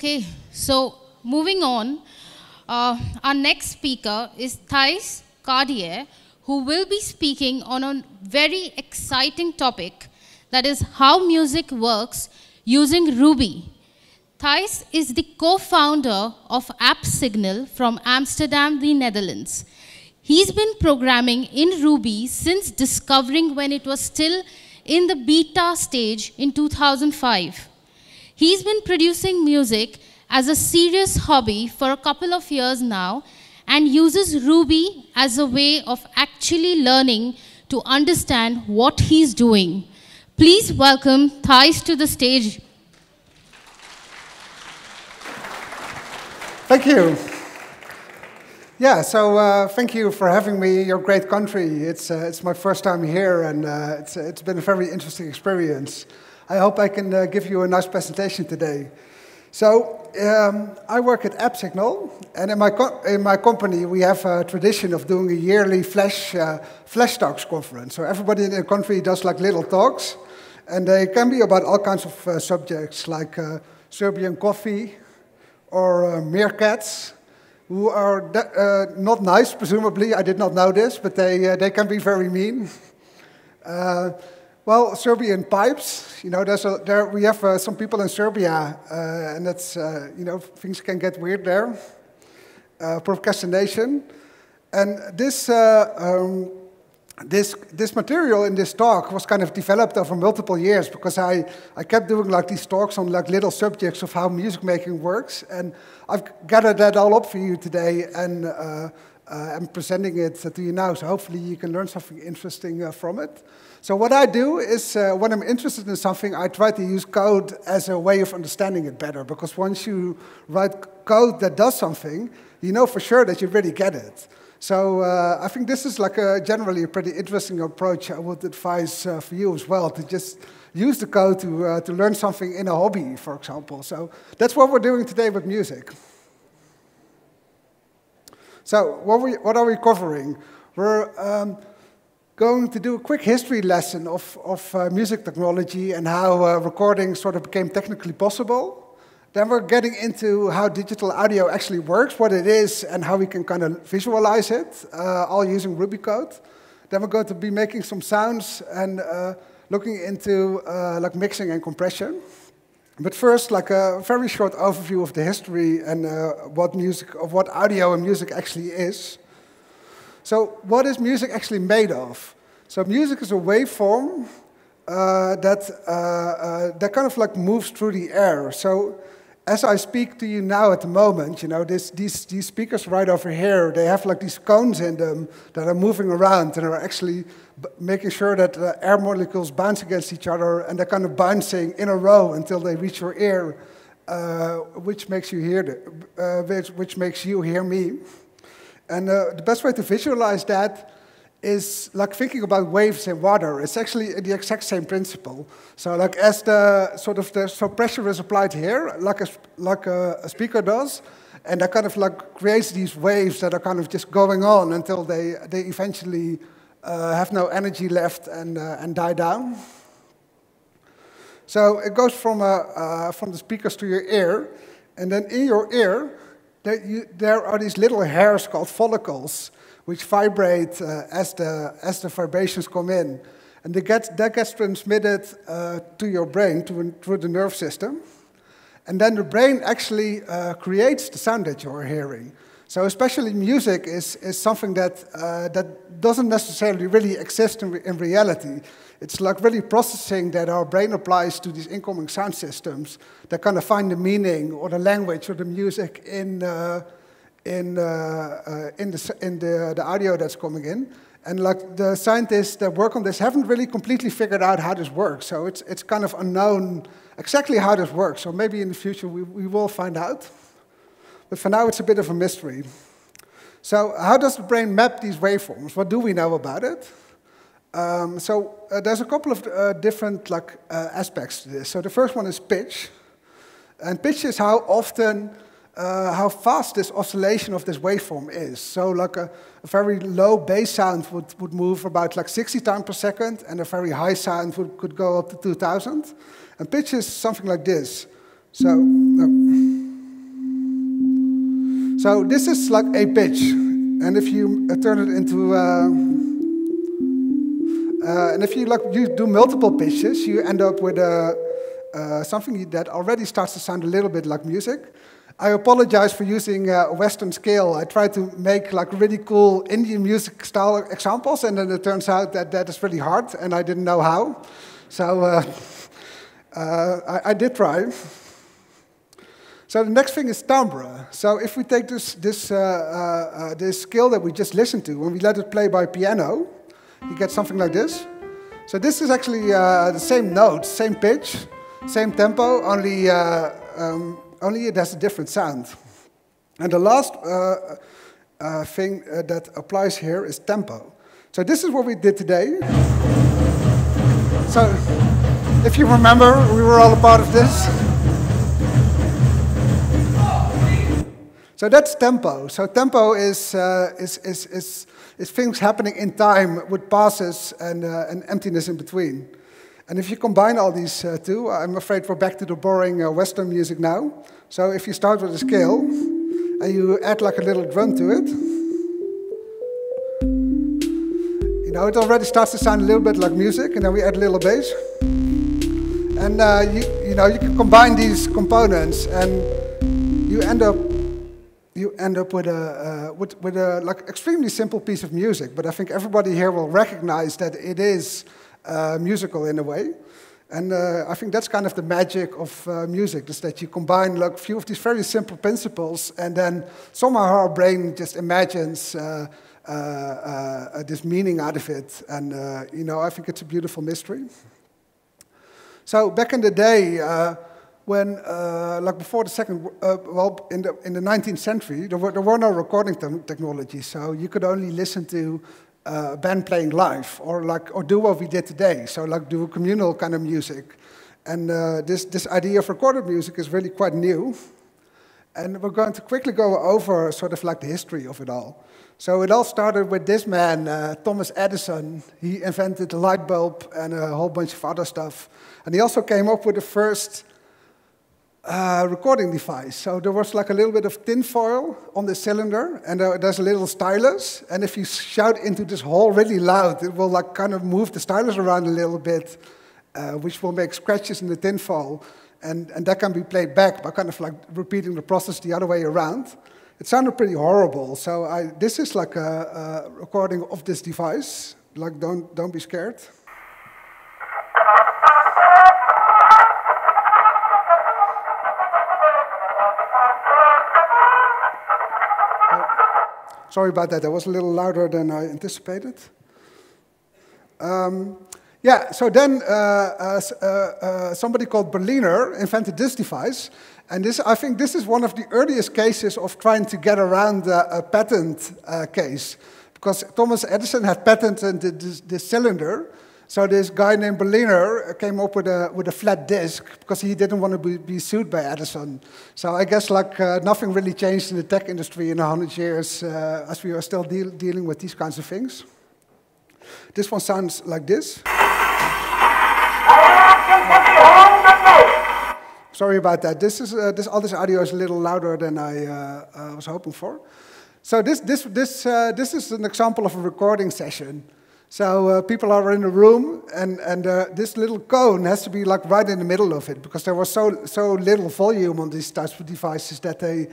Okay, so moving on, our next speaker is Thijs Cadier, who will be speaking on a very exciting topic, that is how music works using Ruby. Thijs is the co-founder of App Signal from Amsterdam, the Netherlands. He's been programming in Ruby since discovering when it was still in the beta stage in 2005. He's been producing music as a serious hobby for a couple of years now and uses Ruby as a way of actually learning to understand what he's doing. Please welcome Thijs to the stage. Thank you. Yeah, so thank you for having me in your great country. It's my first time here, and it's been a very interesting experience. I hope I can give you a nice presentation today. So I work at App Signal, and in my company we have a tradition of doing a yearly Flash Talks conference. So everybody in the country does like little talks, and they can be about all kinds of subjects like Serbian coffee or meerkats, who are not nice, presumably. I did not know this, but they can be very mean. Well, Serbian pipes, you know, we have some people in Serbia, and that's, you know, things can get weird there. Procrastination. And this material in this talk was kind of developed over multiple years because I kept doing like these talks on like little subjects of how music making works, and I've gathered that all up for you today, and I'm presenting it to you now, so hopefully you can learn something interesting from it. So what I do is, when I'm interested in something, I try to use code as a way of understanding it better, because once you write code that does something, you know for sure that you really get it. So I think this is like generally a pretty interesting approach I would advise for you as well, to just use the code to learn something in a hobby, for example. So that's what we're doing today with music. So what are we covering? We're going to do a quick history lesson of music technology and how recording sort of became technically possible. Then we're getting into how digital audio actually works, what it is, and how we can kind of visualize it, all using Ruby code. Then we're going to be making some sounds and looking into like mixing and compression. But first, like a very short overview of the history and what audio and music actually is. So what is music actually made of? So music is a waveform that kind of like moves through the air. So as I speak to you now at the moment, you know, these speakers right over here, they have like these cones in them that are moving around and are actually making sure that the air molecules bounce against each other, and they're kind of bouncing in a row until they reach your ear, which makes you hear me. And the best way to visualize that is like thinking about waves in water. It's actually the exact same principle. So like as so pressure is applied here, like a speaker does, and that kind of like creates these waves that are kind of just going on until they eventually have no energy left and die down. So it goes from the speakers to your ear, and then in your ear, there are these little hairs called follicles, which vibrate as the vibrations come in. And that gets transmitted to your brain through the nerve system. And then the brain actually creates the sound that you're hearing. So especially music is something that doesn't necessarily really exist in reality. It's like really processing that our brain applies to these incoming sound systems that kind of find the meaning or the language or the music in the audio that's coming in. And like the scientists that work on this haven't really completely figured out how this works. So it's kind of unknown exactly how this works. So maybe in the future we will find out. But for now it's a bit of a mystery. So how does the brain map these waveforms? What do we know about it? There's a couple of different aspects to this. So the first one is pitch. And pitch is how fast this oscillation of this waveform is. So like a very low bass sound would move about like 60 times per second, and a very high sound could go up to 2,000. And pitch is something like this. So, So this is like a pitch, and if you turn it into, and if you do multiple pitches, you end up with something that already starts to sound a little bit like music. I apologize for using a Western scale. I tried to make like really cool Indian music style examples, and then it turns out that that is really hard, and I didn't know how. So I did try. So the next thing is timbre. So if we take this scale that we just listened to, when we let it play by piano, you get something like this. So this is actually the same notes, same pitch, same tempo, only it has a different sound. And the last thing that applies here is tempo. So this is what we did today. So if you remember, we were all a part of this. So that's tempo. So tempo is things happening in time with pauses and emptiness in between. And if you combine all these two, I'm afraid we're back to the boring Western music now. So if you start with a scale, and you add like a little drum to it, you know, it already starts to sound a little bit like music, and then we add a little bass. And you know, you can combine these components, and you end up with a like extremely simple piece of music. But I think everybody here will recognize that it is musical in a way. And I think that's kind of the magic of music, is that you combine like a few of these very simple principles, and then somehow our brain just imagines this meaning out of it. And you know, I think it's a beautiful mystery. So back in the day, when like before the second, well, in the 19th century, there were no recording technologies, so you could only listen to a band playing live, or do what we did today, so like do communal kind of music. And this idea of recorded music is really quite new. And we're going to quickly go over sort of like the history of it all. So it all started with this man, Thomas Edison. He invented the light bulb and a whole bunch of other stuff. And he also came up with the first recording device. So there was like a little bit of tin foil on the cylinder, and there's a little stylus. And if you shout into this hole really loud, it will like kind of move the stylus around a little bit, which will make scratches in the tin foil. And that can be played back by kind of like repeating the process the other way around. It sounded pretty horrible. So this is like a recording of this device. Like, don't be scared. Sorry about that. That was a little louder than I anticipated. Yeah, so then somebody called Berliner invented this device. And I think this is one of the earliest cases of trying to get around a patent case. Because Thomas Edison had patented this cylinder. So this guy named Berliner came up with a flat disk because he didn't want to be sued by Edison. So I guess like nothing really changed in the tech industry in 100 years as we are still dealing with these kinds of things. This one sounds like this. Sorry about that. All this audio is a little louder than I was hoping for. So this is an example of a recording session. So people are in a room, and this little cone has to be like right in the middle of it, because there was so little volume on these types of devices that they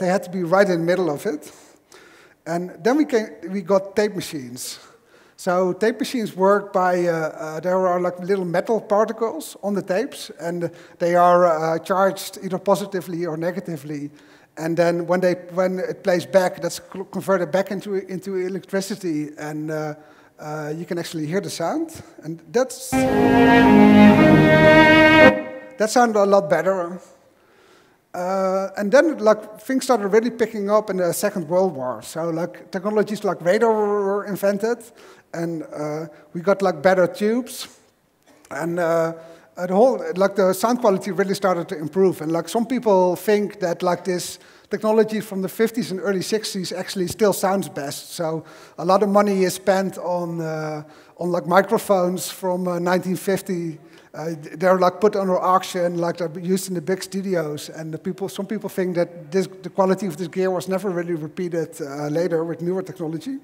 had to be right in the middle of it. And then we got tape machines. So tape machines work by there are like little metal particles on the tapes, and they are charged either positively or negatively. And then when it plays back, that's converted back into electricity, and you can actually hear the sound. And that sounded a lot better. And then like things started really picking up in the Second World War. So like technologies like radar were invented, and we got like better tubes, and the sound quality really started to improve. And like some people think that like this technology from the 50s and early 60s actually still sounds best. So a lot of money is spent on like microphones from 1950 They're like put under auction, like they're used in the big studios, and some people think that the quality of this gear was never really repeated later with newer technology.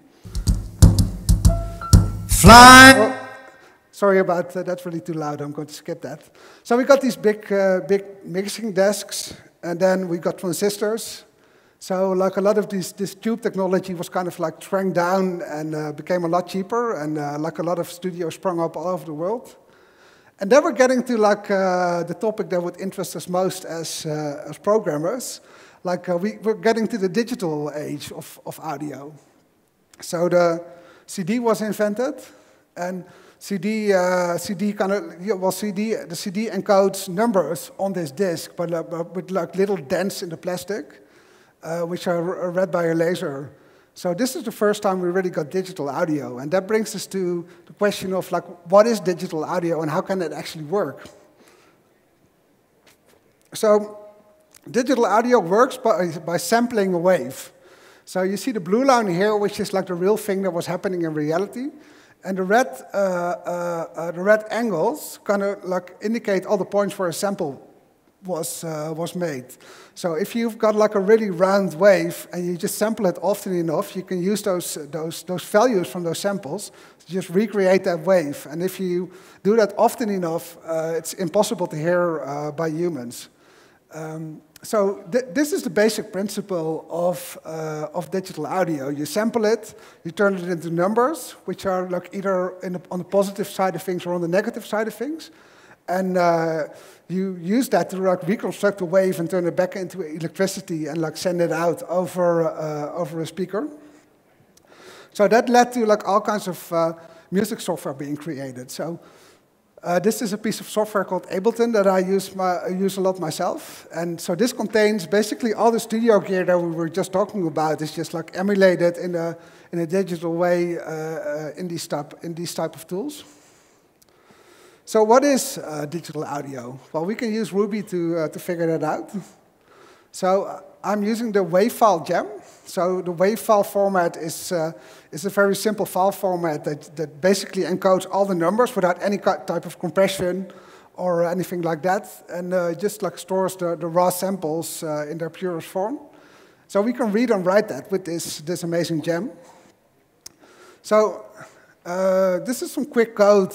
Fly. Well, sorry about that. That's really too loud. I'm going to skip that. So we got these big mixing desks, and then we got transistors. So like a lot of this tube technology was kind of like shrank down and became a lot cheaper, and like a lot of studios sprung up all over the world. And then we're getting to like the topic that would interest us most as programmers. Like we're getting to the digital age of audio. So the CD was invented, and the CD encodes numbers on this disk, but with like little dents in the plastic, which are read by a laser. So this is the first time we really got digital audio, and that brings us to the question of like, what is digital audio and how can it actually work? So digital audio works by sampling a wave. So you see the blue line here, which is like the real thing that was happening in reality. And the red angles kind of like indicate all the points where a sample was made. So if you've got like a really round wave and you just sample it often enough, you can use those values from those samples to just recreate that wave. And if you do that often enough, it's impossible to hear by humans. So this is the basic principle of digital audio. You sample it, you turn it into numbers, which are like either on the positive side of things or on the negative side of things. And you use that to like reconstruct a wave and turn it back into electricity and like send it out over a speaker. So that led to like all kinds of music software being created. So this is a piece of software called Ableton that I use a lot myself. And so this contains basically all the studio gear that we were just talking about. It's just like emulated in a digital way in these type of tools. So what is digital audio? Well, we can use Ruby to figure that out. So I'm using the WAV file gem. So the WAV file format is a very simple file format that basically encodes all the numbers without any type of compression or anything like that, and just like stores the raw samples in their purest form. So we can read and write that with this amazing gem. So this is some quick code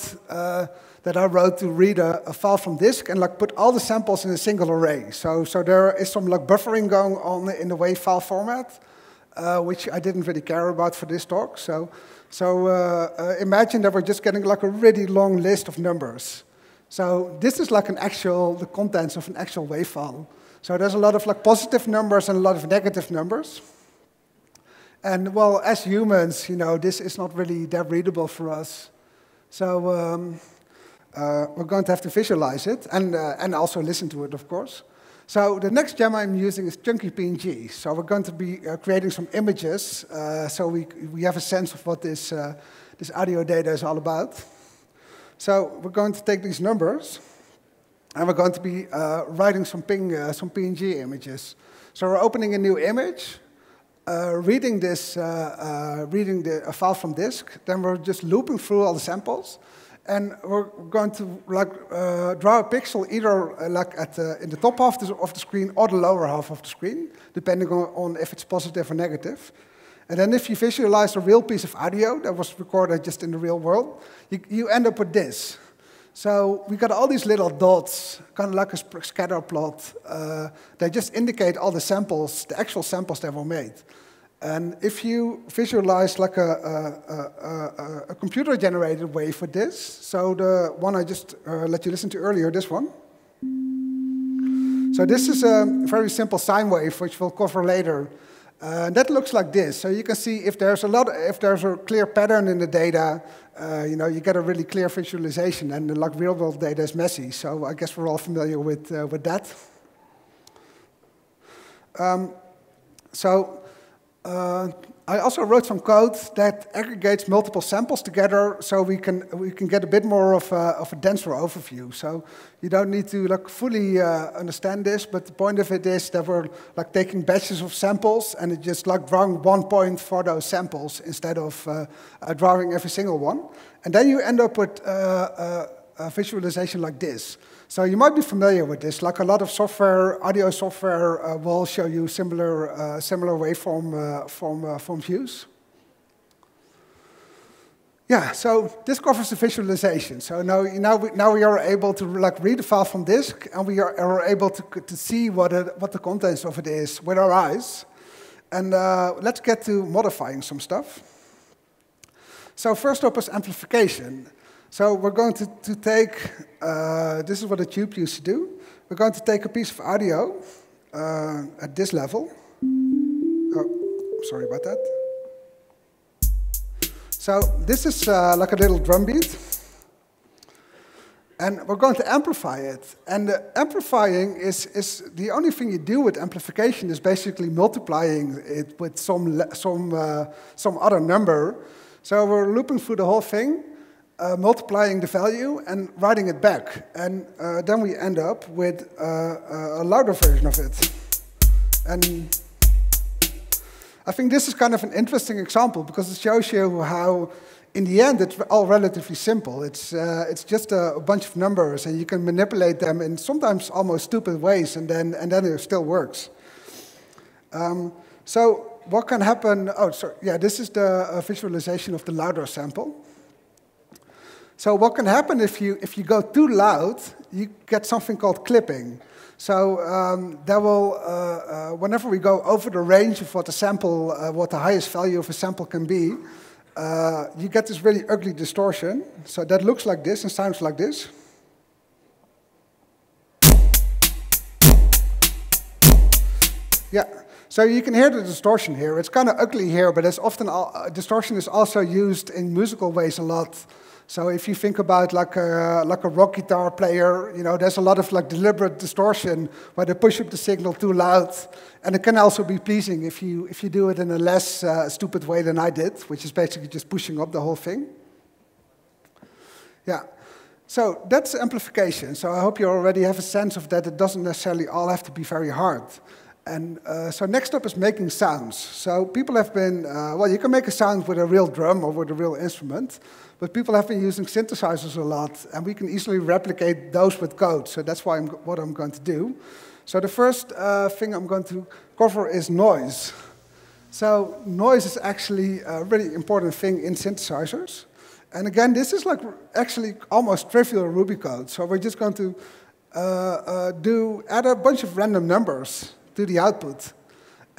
that I wrote to read a file from disk and like put all the samples in a single array. So there is some like buffering going on in the WAV file format, which I didn't really care about for this talk. So imagine that we're just getting like a really long list of numbers. So this is like the contents of an actual WAV file. So there's a lot of like positive numbers and a lot of negative numbers. And well, as humans, you know, this is not really that readable for us. So we're going to have to visualize it and also listen to it, of course. So the next gem I'm using is chunky PNG. So we're going to be creating some images so we have a sense of what this audio data is all about. So we're going to take these numbers and we're going to be writing some PNG images. So we're opening a new image, reading a file from disk, then we're just looping through all the samples. And we're going to like draw a pixel either like in the top half of the screen or the lower half of the screen, depending on if it's positive or negative. And then if you visualize a real piece of audio that was recorded just in the real world, you end up with this. So we got all these little dots, kind of like a scatter plot. They just indicate all the samples, the actual samples that were made. And if you visualize like a computer-generated wave for this, so the one I just let you listen to earlier, this one. So this is a very simple sine wave, which we'll cover later. That looks like this. So you can see if there's a clear pattern in the data, you know, you get a really clear visualization, and like real-world data is messy. So I guess we're all familiar with that. I also wrote some code that aggregates multiple samples together, so we can get a bit more of a denser overview. So you don't need to like fully understand this, but the point of it is that we're like taking batches of samples and it's just like drawing one point for those samples instead of drawing every single one. And then you end up with visualization like this. So you might be familiar with this. Like a lot of software, audio software will show you similar waveform views. Yeah, so this covers the visualization. So now we are able to like read the file from disk, and we are able to see what the contents of it is with our eyes. And let's get to modifying some stuff. So first up is amplification. So we're going to take, this is what a tube used to do. We're going to take a piece of audio at this level. Oh, sorry about that. So this is like a little drum beat. And we're going to amplify it. And amplifying is the only thing you do with amplification is basically multiplying it with some other number. So we're looping through the whole thing, multiplying the value and writing it back. And then we end up with a louder version of it. And I think this is kind of an interesting example because it shows you how, in the end, it's all relatively simple. It's just a bunch of numbers, and you can manipulate them in sometimes almost stupid ways, and then it still works. So what can happen? Oh, sorry. Yeah, this is the visualization of the louder sample. So what can happen if you go too loud? You get something called clipping. So that will, whenever we go over the range of what the sample, what the highest value of a sample can be, you get this really ugly distortion. So that looks like this and sounds like this. Yeah. So you can hear the distortion here. It's kind of ugly here, but it's often distortion is also used in musical ways a lot. So if you think about like a rock guitar player, you know, there's a lot of like deliberate distortion where they push up the signal too loud, and it can also be pleasing if you do it in a less stupid way than I did, which is basically just pushing up the whole thing. Yeah. So that's amplification. So I hope you already have a sense of that. It doesn't necessarily all have to be very hard. And so next up is making sounds. So people have been, well, you can make a sound with a real drum or with a real instrument, but people have been using synthesizers a lot, and we can easily replicate those with code. So that's what I'm going to do. So the first thing I'm going to cover is noise. So noise is actually a really important thing in synthesizers. And again, this is like actually almost trivial Ruby code. So we're just going to add a bunch of random numbers to the output.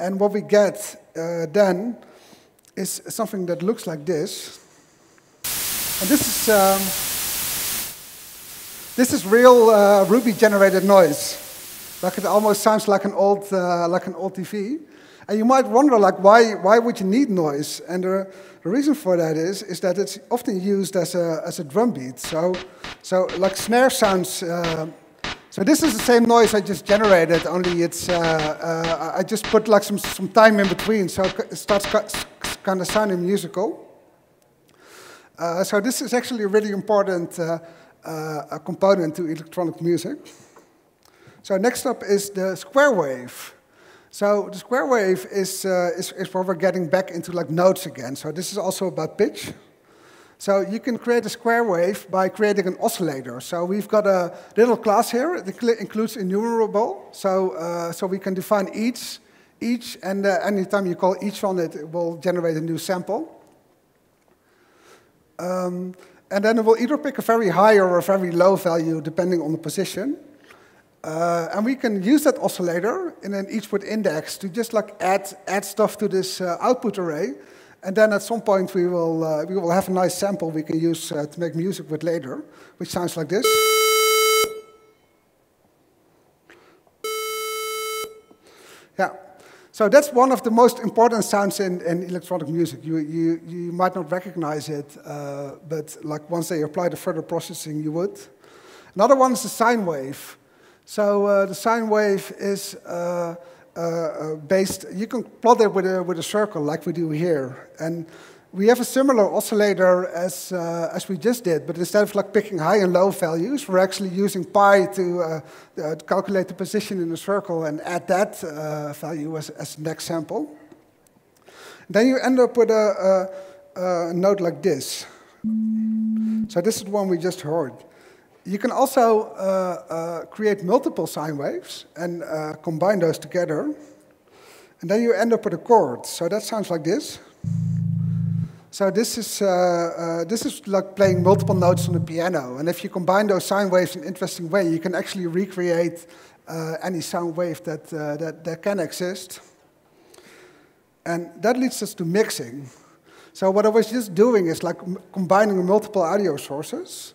And what we get then is something that looks like this. And this is real Ruby-generated noise. Like it almost sounds like an old TV. And you might wonder, like, why would you need noise? And the reason for that is that it's often used as a drum beat. So like snare sounds. So this is the same noise I just generated, only it's I just put like some time in between, so it starts kind of sounding musical. So this is actually a really important a component to electronic music. So next up is the square wave. So the square wave is where we're getting back into like notes again. So this is also about pitch. So you can create a square wave by creating an oscillator. So we've got a little class here. It includes enumerable. So we can define each, and anytime you call each on it, it will generate a new sample. And then it will either pick a very high or a very low value, depending on the position. And we can use that oscillator in an each with index to just like add stuff to this output array. And then at some point we will have a nice sample we can use to make music with later, which sounds like this. Yeah. So that's one of the most important sounds in electronic music. You might not recognize it, but like once they apply the further processing, you would. Another one is the sine wave. So the sine wave is based. You can plot it with a circle like we do here, and we have a similar oscillator as we just did, but instead of like picking high and low values, we're actually using pi to calculate the position in the circle and add that value as the next sample. Then you end up with a note like this. So this is the one we just heard. You can also create multiple sine waves and combine those together. And then you end up with a chord. So that sounds like this. So this is like playing multiple notes on the piano. And if you combine those sine waves in an interesting way, you can actually recreate any sound wave that can exist. And that leads us to mixing. So what I was just doing is like combining multiple audio sources.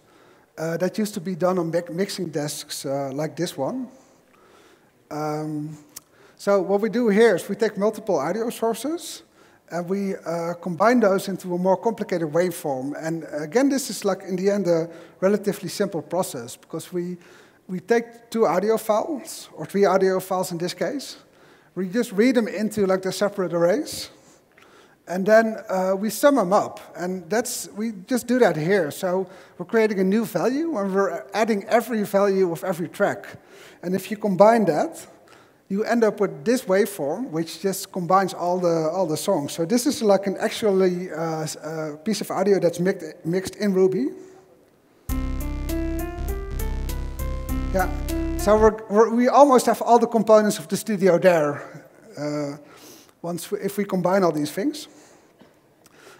That used to be done on mixing desks like this one. So what we do here is we take multiple audio sources and we combine those into a more complicated waveform. And again, this is like in the end a relatively simple process because we take 2 audio files, or 3 audio files in this case. We just read them into like the separate arrays. And then we sum them up, and we just do that here. So we're creating a new value, and we're adding every value of every track. And if you combine that, you end up with this waveform, which just combines all the songs. So this is like an actually piece of audio that's mixed in Ruby. Yeah. So we almost have all the components of the studio there. If we combine all these things.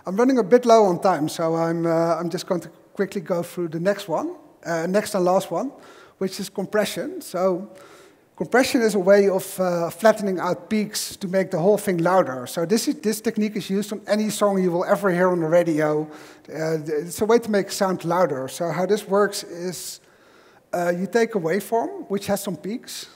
I'm running a bit low on time, so I'm just going to quickly go through the next one, next and last one, which is compression. So compression is a way of flattening out peaks to make the whole thing louder. So this technique is used on any song you will ever hear on the radio. It's a way to make sound louder. So how this works is you take a waveform which has some peaks.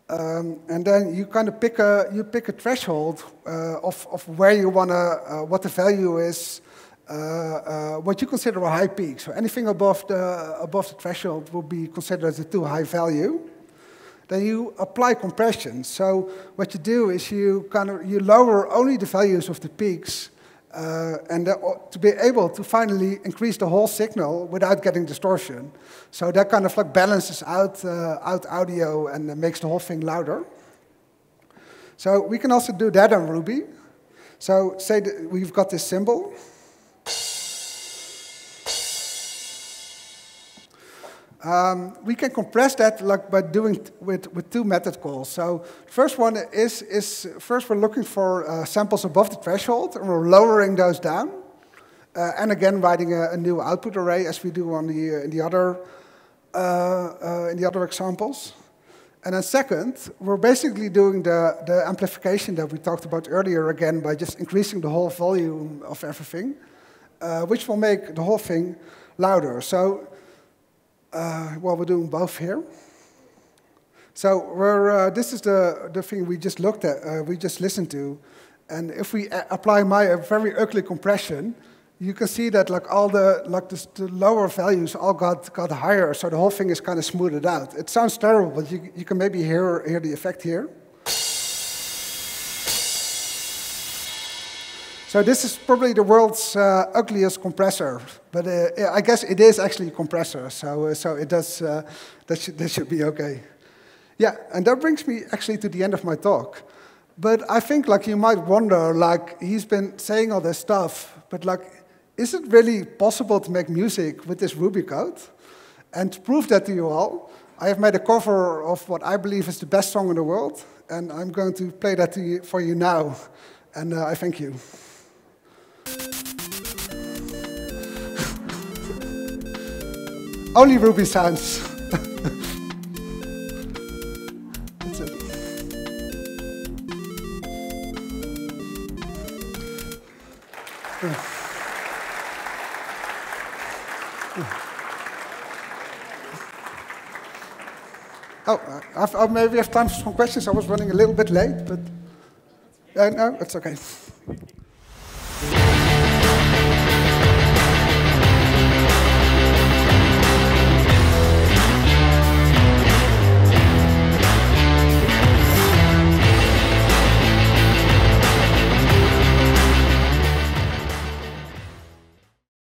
And then you kind of pick a threshold of where you wanna what the value is, what you consider a high peak. So anything above the threshold will be considered as a too high value. Then you apply compression. So what you do is you lower only the values of the peaks, and to be able to finally increase the whole signal without getting distortion. So that kind of like balances out audio and makes the whole thing louder. So we can also do that in Ruby. So say that we've got this symbol. We can compress that like by doing with 2 method calls. So first one is first we're looking for samples above the threshold, and we're lowering those down, and again writing a new output array as we do on in the other examples. And then second, we're basically doing the amplification that we talked about earlier again by just increasing the whole volume of everything, which will make the whole thing louder. So we're doing both here. So this is the thing we just looked at, we just listened to, and if we apply my very ugly compression, you can see that like all the lower values all got higher, so the whole thing is kind of smoothed out. It sounds terrible, but you can maybe hear the effect here. So this is probably the world's ugliest compressor, but I guess it is actually a compressor, so it does that should be okay. Yeah, and that brings me actually to the end of my talk. But I think like you might wonder, like he's been saying all this stuff, but like is it really possible to make music with this Ruby code? And to prove that to you all, I have made a cover of what I believe is the best song in the world, and I'm going to play that for you now, and I thank you. Only Ruby sounds. That's it. Oh, maybe I have time for some questions. I was running a little bit late, but no, it's okay.